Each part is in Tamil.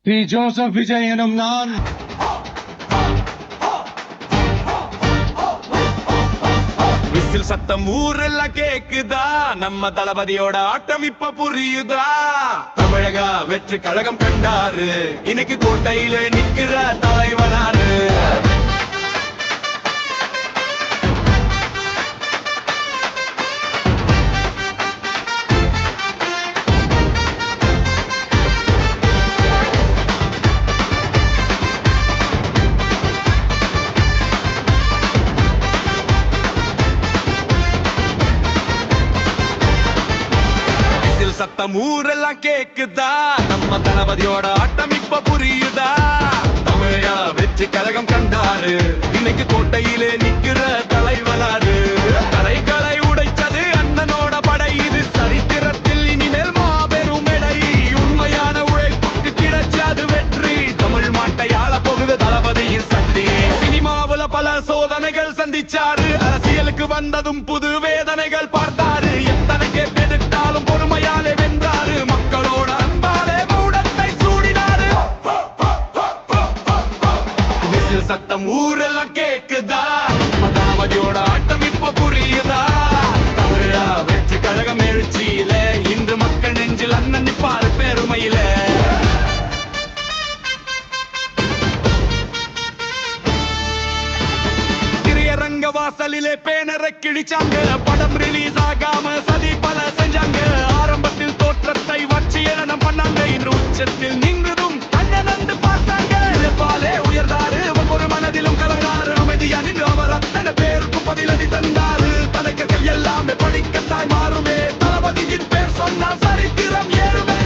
பி ஜோசப் விஜய் எனும் நான் விசில் சத்தம் ஊரெல்லாம் கேக்குதா, நம்ம தளபதியோட ஆட்டம் இப்ப புரியுதா? தமிழக வெற்றி கழகம் கண்டாரு, இன்னைக்கு கோட்டையில நிக்கிற தலைவனாரு. சத்தம் ஊரெல்லாம் கேக்குதா, நம்ம தளபதியோட ஆட்டம் இப்ப புரியுதா? தமிழக வெற்றி கழகம் கண்டாரு, இன்னைக்கு கோட்டையிலே நிக்கிற தலைவனாரு. கலைகளை உடைச்சது அண்ணனோட படை, இது சரித்திரத்தில் இனிமேல் மாபெரும் எடை. உண்மையான உழைப்புக்கு கிடைச்சது வெற்றி, தமிழ் மாட்டை ஆள போகுது தளபதியின் சக்தி. சினிமாவுல பல சோதனைகள் சந்திச்சாரு, அரசியலுக்கு வந்ததும் புது வேதனைகள் பார்த்தாரு. எத்தனை கேட்டு எடுத்தாலும் பொறுமையாலே வென்றாரு, மக்களோட அன்பாலே மூடத்தை சூடினாரு. விசில் சத்தம் ஊரெல்லாம் கேக்குதா, தளபதியோட ஆட்டம் இப்ப புரியுதா? தமிழக வெற்றி கழகம் எழுச்சியில இன்று மக்கள் நெஞ்சில் அண்ணன் நிப்பாரு பெருமையில. திரையரங்க வாசலிலே பேனரை கிழிச்சாங்க, படம் ரிலீஸ் ஆகாம சதி பல செஞ்சாங்க. ஆரம்பத்தில் தோற்றத்தை வச்சு ஏளனம் பண்ணாங்க, இன்று உச்சத்தில் நின்றதும் அண்ணன் பார்த்தாங்க. பாலே உயர்ந்தாரு, ஒவ்வொரு மனதிலும் கலந்தாரு, அமைதியா நின்று அவர் அத்தனை பேருக்கு பதிலடி தந்தாரு. தலைக்கர்கள் எல்லாமே படிக்கத்தாய் மாறுமே, தளபதியின் பேர் சொன்னால் சரித்திரம் ஏறுமே.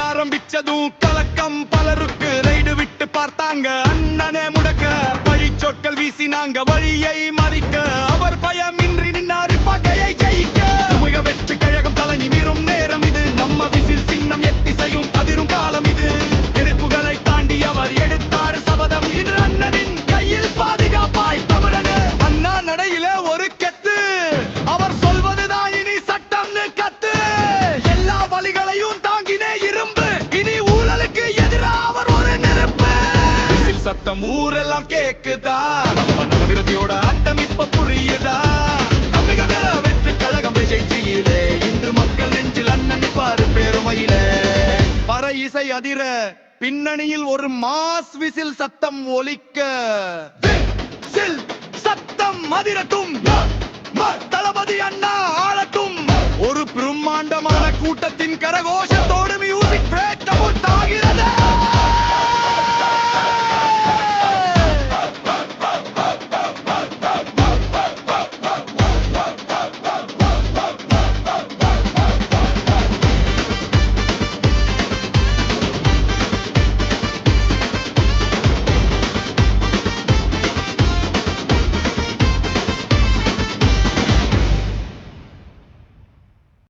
ஆரம்பிச்சதும் கலக்கம் பலருக்கு, ரைடு விட்டு பார்த்தாங்க அண்ணனே முடக்க. பழிச்சொற்கள் வீசினாங்க வழியை மறிக்க, அவர் பயமின்றி நின்னாரு பகையை ஜெயிக்க. மிக வெற்றி கழகம் தலை நிமிரும் நேரம் இது, நம்ம விசில் சின்னம் எத்திசையும் அதிரும் காலம் இது. எதிர்ப்புகளை தாண்டி அவர் எடுத்தார் சபதம், இன்று அண்ணனின் கையில் பாதுகாப்பாய் தமிழனு. அண்ணா நடையில ஒரு கெத்து, அவர் சொல்வதுதான் இனி சட்டம்னு கத்து. எல்லா வழிகளையும் தாங்கினே இரும்பு, இனி ஊழலுக்கு எதிரா அவர் ஒரு நெருப்பு. விசில் சத்தம் ஊரெல்லாம் கேக்குதா, நம்ம விரோதியோட ஆட்டம் இப்ப புரியுதா? தமிழக வெற்றி கழகம் விஜய்ச்சியிலே இன்று மக்கள் நெஞ்சில் அண்ணன் பாரு பெருமையிலே. பற இசை அதிர, பின்னணியில் ஒரு மாஸ் விசில் சத்தம் ஒலிக்க. விசில் சத்தம் அதிரட்டும், தளபதி அண்ணா ஆளட்டும். ஒரு பிரம்மாண்டமான கூட்டத்தின் கரகோஷ